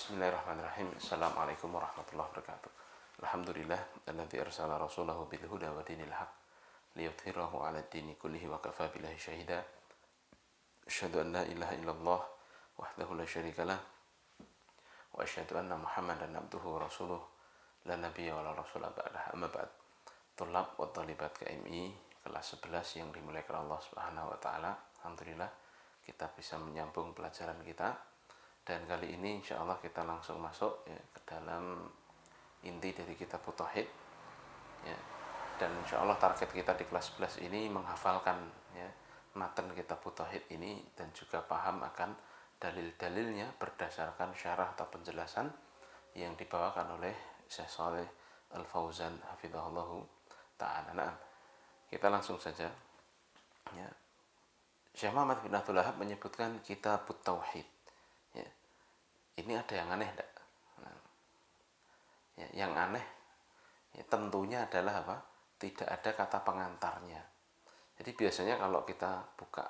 Bismillahirrahmanirrahim. Assalamualaikum warahmatullahi wabarakatuh. Alhamdulillah alladzi arsala rasulahu bil huda wa dinil haq liyudhhirahu 'ala ad-dini kullihi wa kafa billahi syahida. Asyhadu an la ilaha illallah wahdahu la syarika lah wa asyhadu anna Muhammadan abduhu wa rasuluh la nabiyya wa la rasula ba'dah. Amma ba'd. Thulab wa thalibat KMI kelas 11 yang dimuliakan Allah Subhanahu wa taala. Alhamdulillah kita bisa menyambung pelajaran kita. Dan kali ini insya Allah kita langsung masuk ya, ke dalam inti dari kitab Tauhid ya. Dan insya Allah target kita di kelas 11 ini menghafalkan ya, matan kitab Tauhid ini dan juga paham akan dalil-dalilnya berdasarkan syarah atau penjelasan yang dibawakan oleh Syekh Shalih Al-Fauzan hafizahullahu ta'ala. Nah, kita langsung saja ya. Syekh Muhammad bin Abdul Wahhab menyebutkan kitab Tauhid. Ya. Ini ada yang aneh enggak? Nah, ya, yang aneh ya, tentunya adalah apa? Tidak ada kata pengantarnya. Jadi biasanya kalau kita buka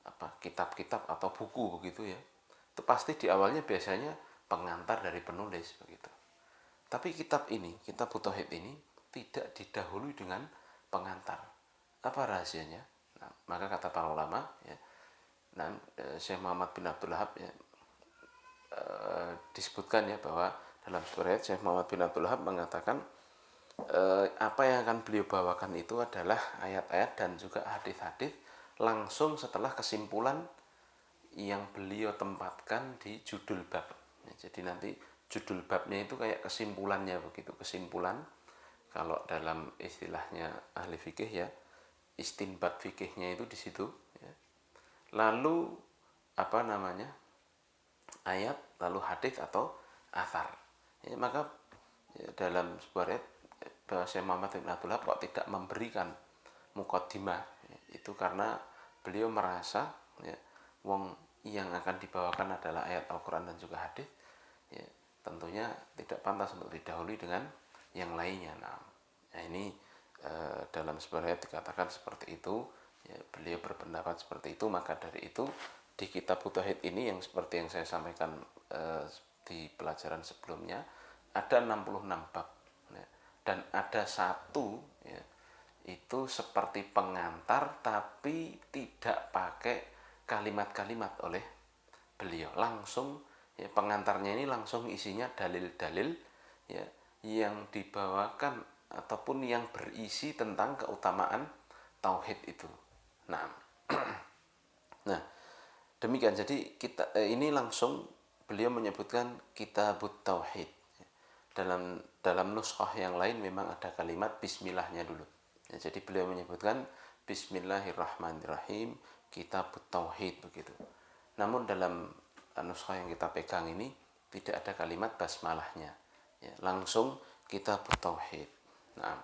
apa kitab-kitab atau buku begitu ya, itu pasti di awalnya biasanya pengantar dari penulis begitu. Tapi kitab ini, kitab Tauhid ini tidak didahului dengan pengantar. Apa rahasianya? Nah, maka kata para ulama ya, nah, Syekh Muhammad bin Abdul Wahhab ya, disebutkan ya bahwa dalam surat Syekh Muhammad bin Abdul Wahhab mengatakan apa yang akan beliau bawakan itu adalah ayat-ayat dan juga hadis-hadis langsung setelah kesimpulan yang beliau tempatkan di judul bab. Ya, jadi nanti judul babnya itu kayak kesimpulannya begitu, kesimpulan kalau dalam istilahnya ahli fikih ya, istinbat fikihnya itu di situ ya. Lalu apa namanya? Ayat, lalu hadis atau athar ya, maka ya, dalam sebuah ayat bahwa Syekh Muhammad bin Abdul Wahhab kok tidak memberikan muqaddimah ya, itu karena beliau merasa ya, wong yang akan dibawakan adalah ayat Al-Quran dan juga hadis ya, tentunya tidak pantas untuk didahului dengan yang lainnya. Nah ini dalam sebuah ayat dikatakan seperti itu ya, beliau berpendapat seperti itu. Maka dari itu di kitab Tauhid ini yang seperti yang saya sampaikan di pelajaran sebelumnya ada 66 bab ya, dan ada satu ya, itu seperti pengantar tapi tidak pakai kalimat-kalimat oleh beliau, langsung ya, pengantarnya ini langsung isinya dalil-dalil ya, yang dibawakan ataupun yang berisi tentang keutamaan tauhid itu. Nah demikian, jadi kita ini langsung beliau menyebutkan kitabut tauhid. Dalam nuskhah yang lain memang ada kalimat bismillahnya dulu ya, jadi beliau menyebutkan bismillahirrahmanirrahim kitabut tauhid begitu. Namun dalam nuskhah yang kita pegang ini tidak ada kalimat basmalahnya ya, langsung kitabut tauhid. Nah,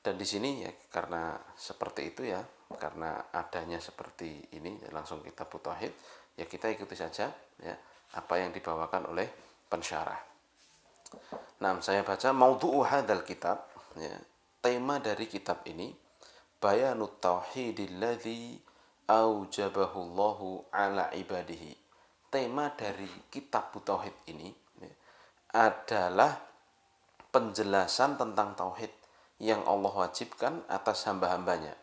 dan di sini ya karena seperti itu ya, karena adanya seperti ini ya, langsung kita tauhid ya, kita ikuti saja ya apa yang dibawakan oleh pensyarah. Nah, saya baca maudhu'u hadzal kitab ya, tema dari kitab ini bayanut tauhidil ladzi aujabahu Allahu ala ibadihi. Tema dari kitab tauhid ini ya, adalah penjelasan tentang tauhid yang Allah wajibkan atas hamba-hambanya,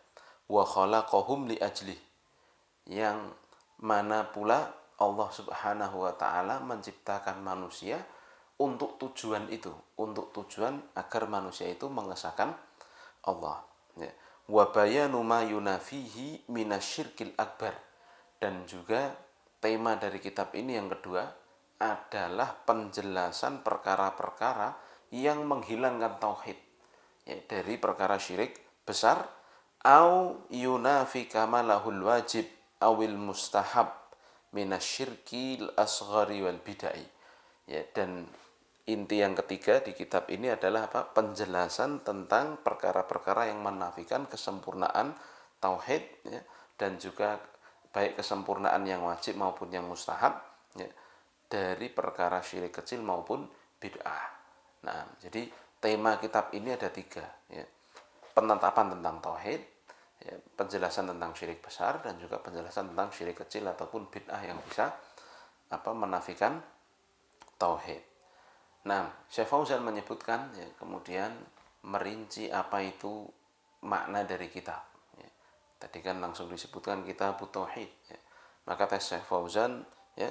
wa khalaqahum li ajlih, yang mana pula Allah Subhanahu wa taala menciptakan manusia untuk tujuan itu, untuk tujuan agar manusia itu mengesahkan Allah ya. Wa bayanu ma yunafihi minasyirkil akbar, dan juga tema dari kitab ini yang kedua adalah penjelasan perkara-perkara yang menghilangkan tauhid ya, dari perkara syirik besar, au yunafi kamalahul wajib awil mustahab minasyirkil asghari wal bid'ah ya. Dan inti yang ketiga di kitab ini adalah apa? Penjelasan tentang perkara-perkara yang menafikan kesempurnaan tauhid ya, dan juga baik kesempurnaan yang wajib maupun yang mustahab ya, dari perkara syirik kecil maupun bid'ah. Nah, jadi tema kitab ini ada tiga ya. Penetapan tentang tauhid ya, penjelasan tentang syirik besar, dan juga penjelasan tentang syirik kecil ataupun bid'ah yang bisa apa menafikan tauhid. Nah, Syekh Fauzan menyebutkan ya, kemudian merinci apa itu makna dari kitab. Ya. Tadi kan langsung disebutkan kitab tauhid. Ya. Maka Syekh Fauzan ya,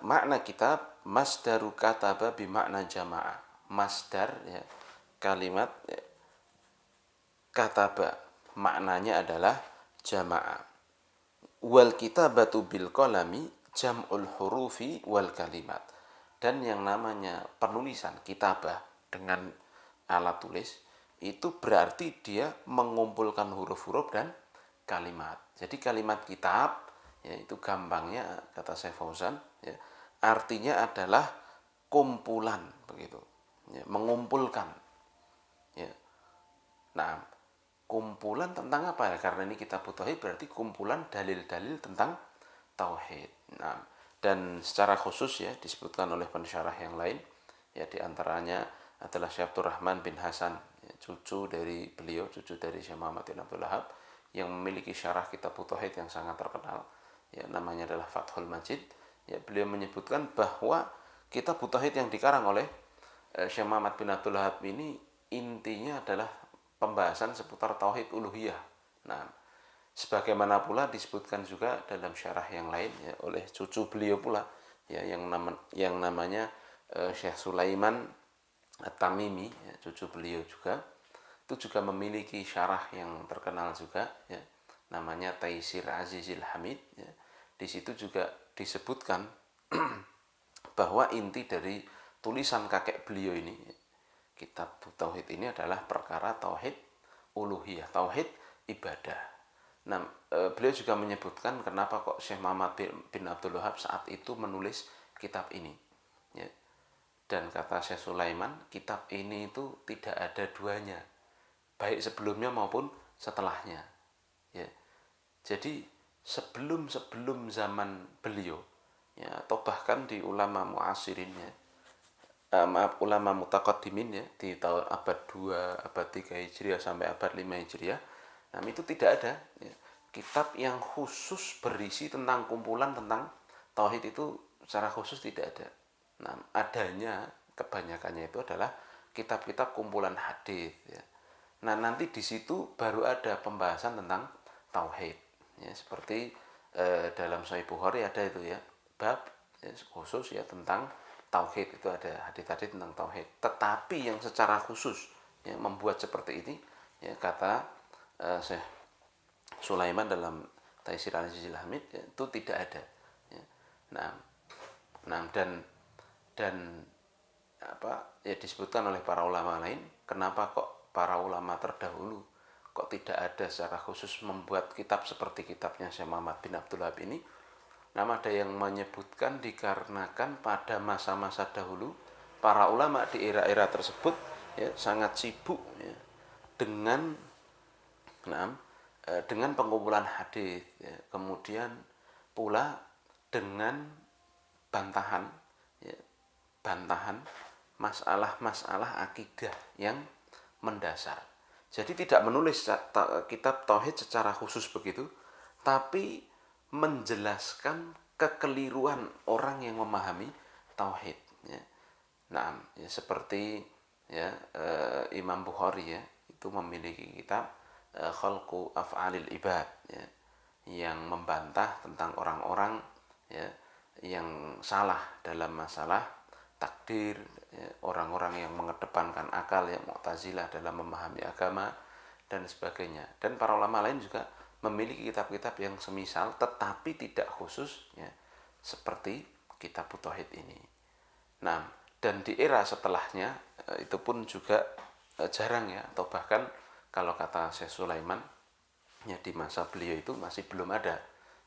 makna kitab masdaru kataba bimakna jamaah. Masdar ya, kalimat ya, kataba maknanya adalah jamaah. Wal kitabatu bil qalami jam'ul hurufi wal kalimat. Dan yang namanya penulisan kitabah dengan alat tulis itu berarti dia mengumpulkan huruf-huruf dan kalimat. Jadi kalimat kitab yaitu gampangnya kata Syekh Fauzan ya, artinya adalah kumpulan begitu. Ya, mengumpulkan. Ya. Nah, kumpulan tentang apa ya? Karena ini kitab tauhid berarti kumpulan dalil-dalil tentang tauhid. Nah, dan secara khusus ya disebutkan oleh pensyarah yang lain ya diantaranya adalah Syekh Abdurrahman bin Hasan ya, cucu dari beliau, cucu dari Syekh Muhammad bin Abdul Wahab yang memiliki syarah kitab tauhid yang sangat terkenal ya, namanya adalah Fathul Majid ya. Beliau menyebutkan bahwa kitab tauhid yang dikarang oleh Syekh Muhammad bin Abdul Wahab ini intinya adalah pembahasan seputar tauhid uluhiyah. Nah, sebagaimana pula disebutkan juga dalam syarah yang lain ya, oleh cucu beliau pula ya, yang namanya Syekh Sulaiman At-Tamimi ya, cucu beliau juga itu juga memiliki syarah yang terkenal juga ya, namanya Taisir Azizil Hamid ya. Di situ juga disebutkan bahwa inti dari tulisan kakek beliau ini kitab tauhid ini adalah perkara tauhid uluhiyah, tauhid ibadah. Nah, beliau juga menyebutkan kenapa kok Syekh Muhammad bin Abdul Wahab saat itu menulis kitab ini. Ya. Dan kata Syekh Sulaiman, kitab ini itu tidak ada duanya, baik sebelumnya maupun setelahnya. Ya. Jadi sebelum zaman beliau, ya, atau bahkan di ulama muasirin ya, ulama mutaqaddimin ya di tahun abad 2, abad 3 Hijriah sampai abad 5 Hijriah. Nah, itu tidak ada ya, kitab yang khusus berisi tentang kumpulan tentang tauhid itu secara khusus tidak ada. Nah, adanya kebanyakannya itu adalah kitab-kitab kumpulan hadis ya. Nah, nanti di situ baru ada pembahasan tentang tauhid ya, seperti dalam Sahih Bukhari ada itu ya, bab ya, khusus ya tentang tauhid, itu ada hadis-hadis tentang tauhid. Tetapi yang secara khusus ya, membuat seperti ini ya, kata Syekh Sulaiman dalam Taisir Al-Azizil Hamid ya, itu tidak ada ya. Nah, dan apa ya disebutkan oleh para ulama lain, kenapa kok para ulama terdahulu kok tidak ada secara khusus membuat kitab seperti kitabnya Syekh Muhammad bin Abdul Wahab ini. Nama ada yang menyebutkan dikarenakan pada masa-masa dahulu para ulama di era-era tersebut ya, sangat sibuk ya, dengan dengan pengumpulan hadis ya, kemudian pula dengan bantahan ya, bantahan masalah-masalah akidah yang mendasar. Jadi tidak menulis kitab tauhid secara khusus begitu, tapi menjelaskan kekeliruan orang yang memahami tauhid ya. Nah, ya, seperti ya Imam Bukhari ya itu memiliki kitab Khalqu Af'alil Ibad ya, yang membantah tentang orang-orang ya yang salah dalam masalah takdir ya, orang-orang yang mengedepankan akal yang Mu'tazilah dalam memahami agama dan sebagainya. Dan para ulama lain juga memiliki kitab-kitab yang semisal tetapi tidak khusus ya, seperti kitab tauhid ini. Nah, dan di era setelahnya itu pun juga jarang ya, atau bahkan kalau kata Syekh Sulaiman ya di masa beliau itu masih belum ada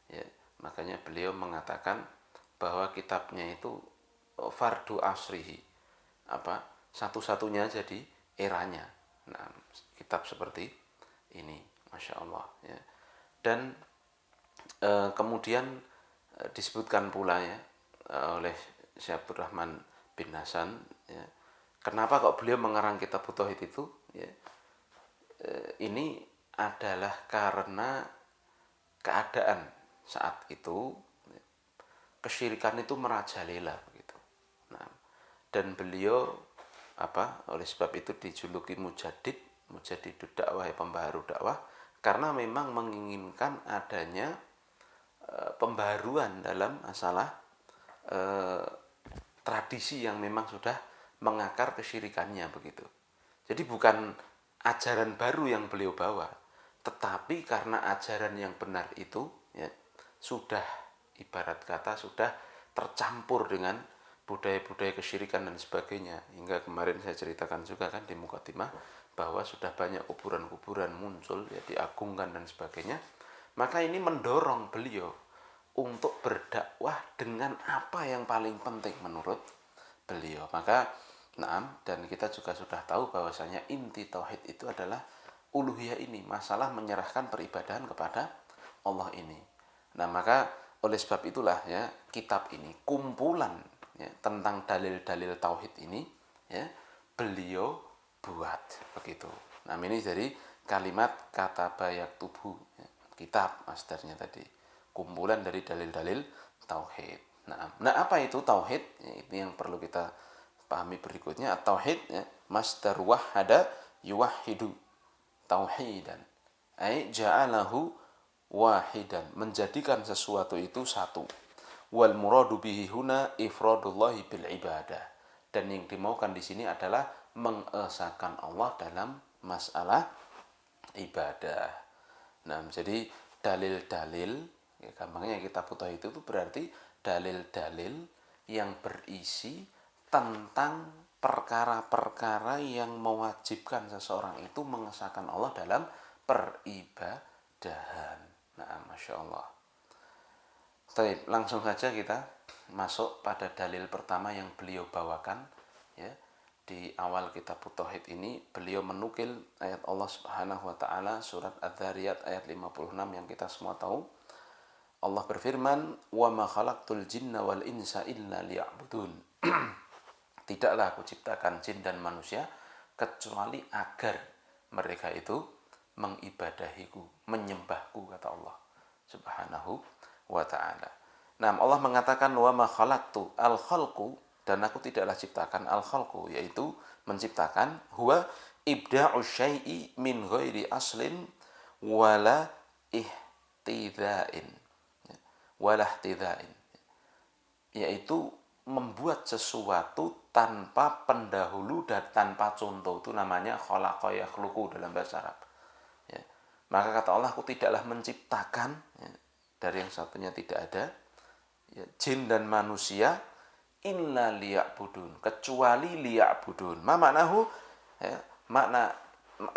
ya. Makanya beliau mengatakan bahwa kitabnya itu fardu asrihi, apa satu-satunya jadi eranya. Nah, kitab seperti ini, masya Allah ya. Dan kemudian disebutkan pula ya oleh Syekh Abdurrahman bin Hasan ya, kenapa kok beliau mengarang kitab tauhid itu ya, ini adalah karena keadaan saat itu kesyirikan itu merajalela begitu dan beliau oleh sebab itu dijuluki mujadidud dakwah, pembaharu dakwah, karena memang menginginkan adanya pembaharuan dalam masalah tradisi yang memang sudah mengakar kesyirikannya begitu. Jadi bukan ajaran baru yang beliau bawa, tetapi karena ajaran yang benar itu ya, sudah ibarat kata sudah tercampur dengan budaya-budaya kesyirikan dan sebagainya. Hingga kemarin saya ceritakan juga kan di mukadimah bahwa sudah banyak kuburan-kuburan muncul ya, diagungkan dan sebagainya. Maka ini mendorong beliau untuk berdakwah dengan apa yang paling penting menurut beliau. Maka dan kita juga sudah tahu bahwasanya inti tauhid itu adalah uluhiyah ini, masalah menyerahkan peribadahan kepada Allah ini. Nah, maka oleh sebab itulah ya kitab ini kumpulan ya, tentang dalil-dalil tauhid ini ya beliau buat begitu. Nah, ini dari kalimat kata bayak tubuh ya, kitab masdarnya tadi, kumpulan dari dalil-dalil tauhid. Nah, apa itu tauhid? Ya, ini yang perlu kita pahami berikutnya. Tauhid ya, masdar wahada yuwahhidu tauhidan, ai ja'alahu wahidan, menjadikan sesuatu itu satu. Wal muradu bihi huna ifradullahi bil ibadah, dan yang dimaukan di sini adalah mengesahkan Allah dalam masalah ibadah. Nah, jadi dalil-dalil ya, gampangnya kitab tauhid itu berarti dalil-dalil yang berisi tentang perkara-perkara yang mewajibkan seseorang itu mengesahkan Allah dalam peribadahan. Nah, Masya Allah. Baik, langsung saja kita masuk pada dalil pertama yang beliau bawakan ya. Di awal kitab tauhid ini beliau menukil ayat Allah Subhanahu wa taala surat Adz-Dzariyat ayat 56 yang kita semua tahu. Allah berfirman, "Wa ma khalaqtul jinna wal insa illa liya'budun." Tidaklah aku ciptakan jin dan manusia kecuali agar mereka itu mengibadahiku, menyembahku, kata Allah Subhanahu wa ta'ala. Nah, Allah mengatakan wa ma khalaqtu al-khalqu, dan aku tidaklah ciptakan al-khalqu, yaitu menciptakan, huwa ibda'u syai'i min ghairi aslin wala ihtidhain, yaitu membuat sesuatu tanpa pendahulu dan tanpa contoh. Itu namanya khalaqa yakhluqu dalam bahasa Arab ya. Maka kata Allah, aku tidaklah menciptakan ya, dari yang satunya tidak ada ya, jin dan manusia illa liya'budun, kecuali liya'budun. Maknahu ya,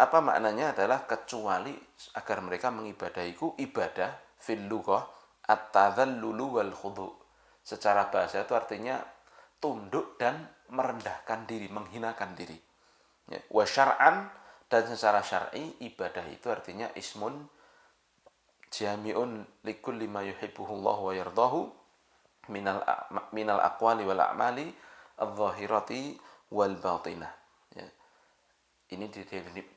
apa maknanya adalah kecuali agar mereka mengibadahiku. Ibadah fil lughah at-tadhallulu wal khudu'. Secara bahasa itu artinya tunduk dan merendahkan diri, menghinakan diri. Ya, wa syar'an, dan secara syar'i ibadah itu artinya ismun jami'un likulli ma yuhibbuhullah wa yardahu minal aqwali wal a'mali adh-dhahirati wal batinah. Ya. Ini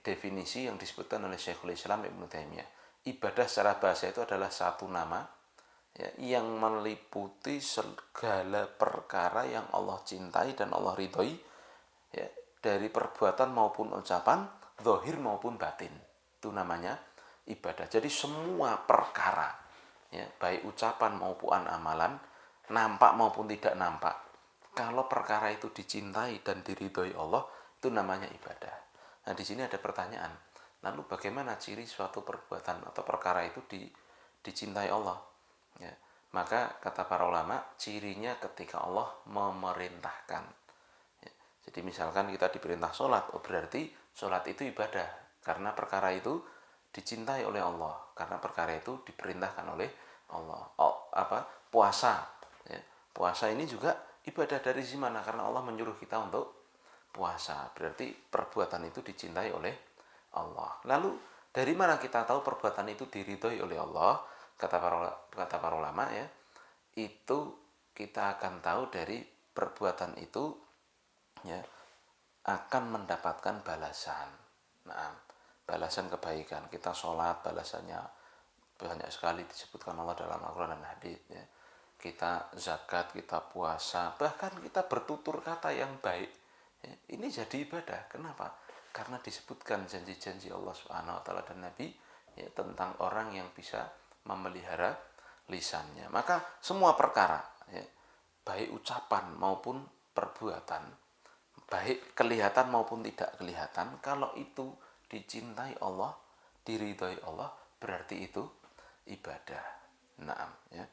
definisi yang disebutkan oleh Syekhul Islam Ibnu Taimiyah. Ibadah secara bahasa itu adalah satu nama ya, yang meliputi segala perkara yang Allah cintai dan Allah ridhoi ya, dari perbuatan maupun ucapan, zahir maupun batin. Itu namanya ibadah. Jadi semua perkara ya, baik ucapan maupun amalan, nampak maupun tidak nampak, kalau perkara itu dicintai dan diridhoi Allah, itu namanya ibadah. Nah, di sini ada pertanyaan. Lalu bagaimana ciri suatu perbuatan atau perkara itu dicintai Allah? Ya, maka kata para ulama, cirinya ketika Allah memerintahkan. Ya, jadi misalkan kita diperintah sholat, berarti sholat itu ibadah karena perkara itu dicintai oleh Allah, karena perkara itu diperintahkan oleh Allah. Puasa, ya, puasa ini juga ibadah dari mana? Karena Allah menyuruh kita untuk puasa, berarti perbuatan itu dicintai oleh Allah. Lalu dari mana kita tahu perbuatan itu diridhoi oleh Allah? Kata para ulama ya, itu kita akan tahu dari perbuatan itu ya akan mendapatkan balasan. Nah, balasan kebaikan. Kita sholat, balasannya banyak sekali disebutkan Allah dalam Al-Quran dan hadits ya. kita zakat, kita puasa, bahkan kita bertutur kata yang baik, ya, ini jadi ibadah. Kenapa? Karena disebutkan janji-janji Allah Subhanahu wa taala dan Nabi, ya, tentang orang yang bisa memelihara lisannya. Maka semua perkara, ya, baik ucapan maupun perbuatan, baik kelihatan maupun tidak kelihatan, kalau itu dicintai Allah, diridhoi Allah, berarti itu ibadah. Naam, ya.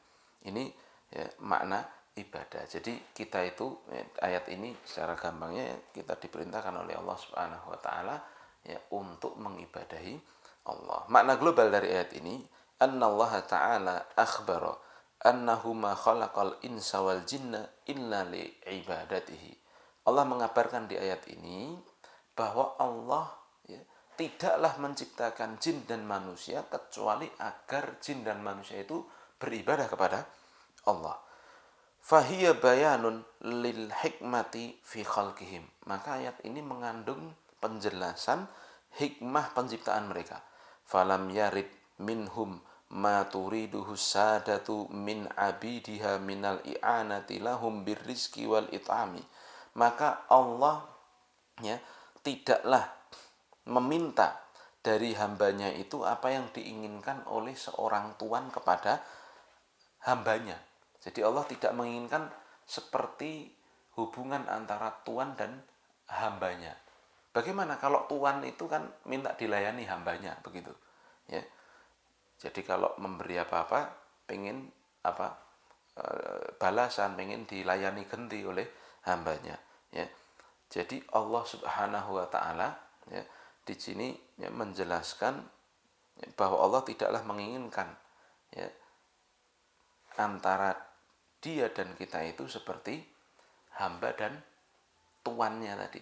Ini, ya, makna ibadah. Jadi kita itu, ya, ayat ini secara gampangnya, ya, kita diperintahkan oleh Allah Subhanahu wa taala, ya, untuk mengibadahi Allah. Makna global dari ayat ini, annallaha ta'ala akhbara annahu ma khalaqal insa wal jinna illa li ibadatihi. Allah mengabarkan di ayat ini bahwa Allah, ya, tidaklah menciptakan jin dan manusia kecuali agar jin dan manusia itu beribadah kepada Allah. Fahiya bayanun lil hikmati fi khalqihim. Maka ayat ini mengandung penjelasan hikmah penciptaan mereka. Falam yarid minhum ma turiduhu sadatu min abidiha minal i'anati lahum birrizki wal it'ami. Maka Allah, ya, tidaklah meminta dari hambanya itu apa yang diinginkan oleh seorang tuan kepada hambanya. Jadi Allah tidak menginginkan seperti hubungan antara tuan dan hambanya. Bagaimana kalau tuan itu kan minta dilayani hambanya, begitu, ya. Jadi kalau memberi apa-apa, pengen apa, balasan, pengen dilayani ganti oleh hambanya, ya. Jadi Allah Subhanahu wa taala, ya, di sini, ya, menjelaskan, ya, bahwa Allah tidaklah menginginkan, ya, antara dia dan kita itu seperti hamba dan tuannya tadi,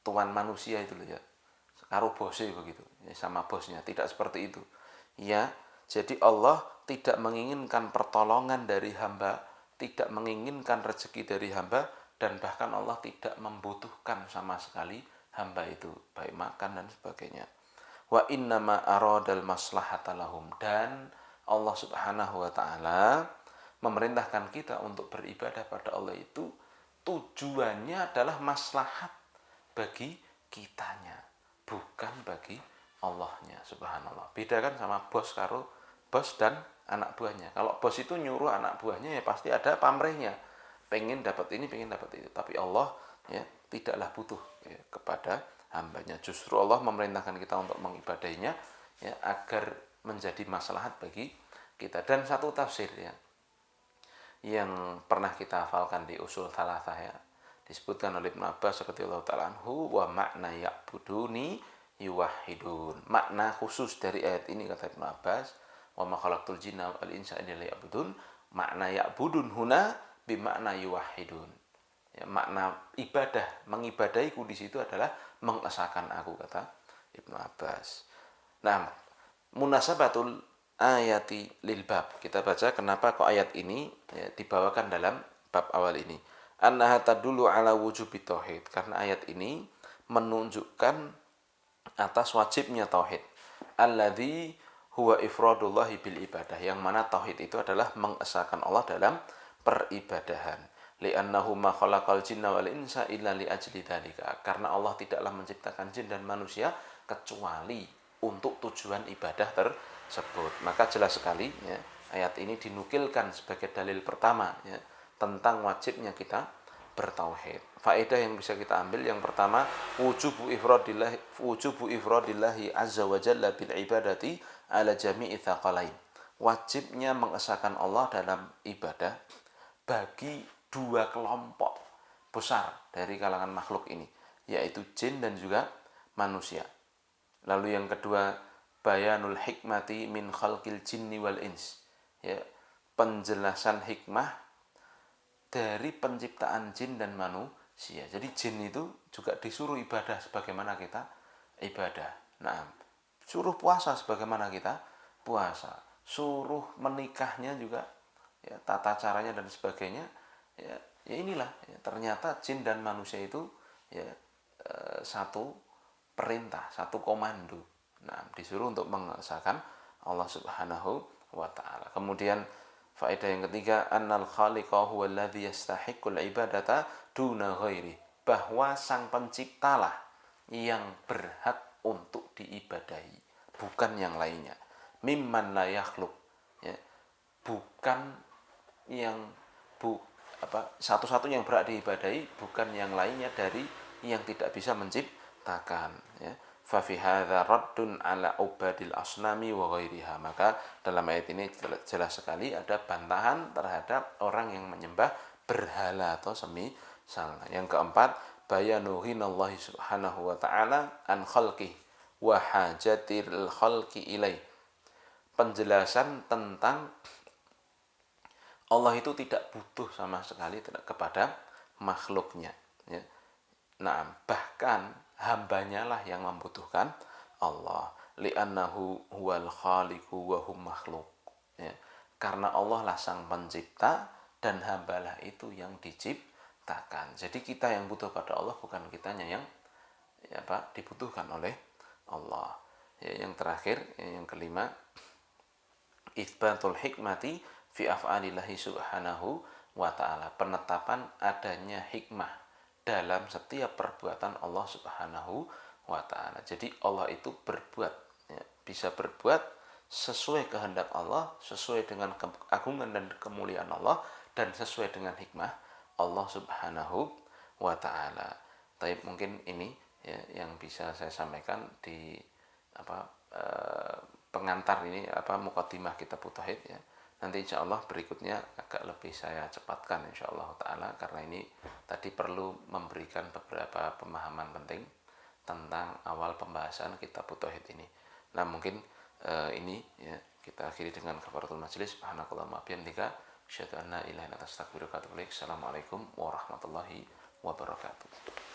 tuan manusia itu loh, ya, karo bose begitu, ya, sama bosnya, tidak seperti itu, ya. Jadi Allah tidak menginginkan pertolongan dari hamba, tidak menginginkan rezeki dari hamba, dan bahkan Allah tidak membutuhkan sama sekali hamba itu, baik makan dan sebagainya. Wa innama aradal maslahata lahum, dan Allah Subhanahu wa taala memerintahkan kita untuk beribadah pada Allah itu tujuannya adalah maslahat bagi kitanya, bukan bagi Allahnya. Subhanallah. Beda kan sama bos karo bos dan anak buahnya. Kalau bos itu nyuruh anak buahnya, ya pasti ada pamrihnya, pengen dapat ini, pengen dapat itu. Tapi Allah, ya, tidaklah butuh, ya, kepada hambanya. Justru Allah memerintahkan kita untuk mengibadahinya, ya, agar menjadi maslahat bagi kita. Dan satu tafsir, ya, yang pernah kita hafalkan di usul thalathah, ya, disebutkan oleh Ibnu Abbas radhiyallahu ta'ala anhu, wa makna ya'buduni yuwahhidun. Makna khusus dari ayat ini, kata Ibnu Abbas, wa ma khalaqtul jinna wal insa illa liya'budun, makna ya'budun huna bimakna yuwahhidun. Ya, makna ibadah, mengibadahiku di situ adalah mengesahkan aku, kata Ibnu Abbas. Nah, munasabatul ayati lil bab. Kita baca kenapa kok ayat ini, ya, dibawakan dalam bab awal ini. Annaha tadullu ala wujubi tauhid. Karena ayat ini menunjukkan atas wajibnya tauhid. Alladzi huwa ifradullahi bil ibadah. Yang mana tauhid itu adalah mengesahkan Allah dalam peribadahan. Li'annahu ma khalaqal jinna wal insa illa li ajli dzalika. Karena Allah tidaklah menciptakan jin dan manusia kecuali untuk tujuan ibadah tersebut. Maka jelas sekali, ya, ayat ini dinukilkan sebagai dalil pertama, ya, tentang wajibnya kita bertauhid. Faedah yang bisa kita ambil, yang pertama, wujubu ifradillahi azza wa jalla bil ibadati ala jami'i tsaqalain. Wajibnya mengesahkan Allah dalam ibadah bagi dua kelompok besar dari kalangan makhluk ini, yaitu jin dan juga manusia. Lalu yang kedua, bayanul hikmati min khalqil jinni wal ins, ya, penjelasan hikmah dari penciptaan jin dan manusia. Jadi jin itu juga disuruh ibadah sebagaimana kita ibadah. Nah, suruh puasa sebagaimana kita puasa, suruh menikahnya juga, ya, tata caranya dan sebagainya, ya, ya inilah, ya, ternyata jin dan manusia itu, ya, satu perintah, satu komando. Nah, disuruh untuk mengesahkan Allah Subhanahu wa taala. Kemudian Faedah yang ketiga, annal khaliqa huwa alladhi yastahiqqul ibadata duna ghairi. Bahwa sang penciptalah yang berhak untuk diibadahi, bukan yang lainnya. Mimman la yakhluq, ya. Bukan yang satu-satunya yang berhak diibadahi bukan yang lainnya dari yang tidak bisa menciptakan, ya. Fa fi hadza raddun ala ubadil asnami wa ghairiha. Maka dalam ayat ini jelas sekali ada bantahan terhadap orang yang menyembah berhala atau semisalnya. Yang keempat, bayanu hinallahi subhanahu wa ta'ala an khalqi wa hajatil khalqi ilai. Penjelasan tentang Allah itu tidak butuh sama sekali kepada makhluknya, ya. Nah, bahkan hambanya lah yang membutuhkan Allah. Li'annahu huwal khaliqu wa hum makhluk, ya. Karena Allah lah sang pencipta dan hambalah itu yang diciptakan. Jadi kita yang butuh pada Allah, bukan kitanya yang dibutuhkan oleh Allah. Ya, yang terakhir, yang kelima, itsbatul hikmati fi af'alillahi subhanahu wa ta'ala. Penetapan adanya hikmah dalam setiap perbuatan Allah subhanahu wa ta'ala. Jadi Allah itu berbuat, ya, bisa berbuat sesuai kehendak Allah, sesuai dengan keagungan dan kemuliaan Allah, dan sesuai dengan hikmah Allah subhanahu wa ta'ala. Tapi mungkin ini, ya, yang bisa saya sampaikan di pengantar ini, mukadimah kitab tauhid, ya. Nanti insya Allah berikutnya agak lebih saya cepatkan insya Allah ta'ala, karena ini tadi perlu memberikan beberapa pemahaman penting tentang awal pembahasan kitab tauhid ini. Nah mungkin ini, ya, kita akhiri dengan kafaratul majlis. Subhanakallahumma bihamdika asyhadu an la ilaha illa anta astaghfiruka wa atubu ilaik. Assalamualaikum warahmatullahi wabarakatuh.